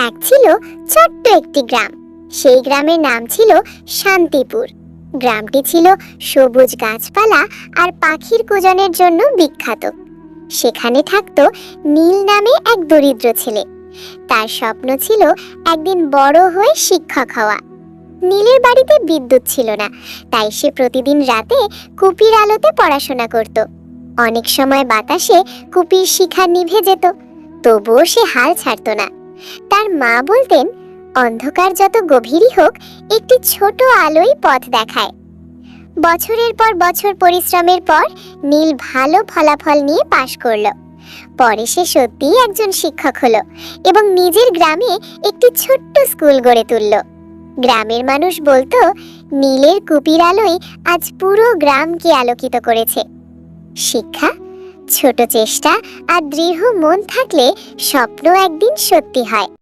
এক ছিল ছোট্ট একটি গ্রাম। সেই গ্রামের নাম ছিল শান্তিপুর। গ্রামটি ছিল সবুজ গাছপালা আর পাখির কূজনের জন্য বিখ্যাত। সেখানে থাকতো নীল নামে এক দরিদ্র ছেলে। তার স্বপ্ন ছিল একদিন বড় হয়ে শিক্ষক হওয়া। নীলের বাড়িতে বিদ্যুৎ ছিল না, তাই সে প্রতিদিন রাতে কুপির আলোতে পড়াশোনা করত। অনেক সময় বাতাসে কুপির শিখা নিভে যেত, তবুও সে হাল ছাড়ত না। তার মা বলতেন, অন্ধকার যত গভীরই হোক, একটি ছোট আলোই পথ দেখায়। বছরের পর বছর পরিশ্রমের পর নীল ভালো ফলাফল নিয়ে পাশ করলো। পরে সে সত্যিই একজন শিক্ষক হলো এবং নিজের গ্রামে একটি ছোট্ট স্কুল গড়ে তুলল। গ্রামের মানুষ বলতো, নীলের কুপির আলোয় আজ পুরো গ্রামকে আলোকিত করেছে। শিক্ষা, ছোট চেষ্টা আর দৃঢ় মন থাকলে স্বপ্ন একদিন সত্যি হয়।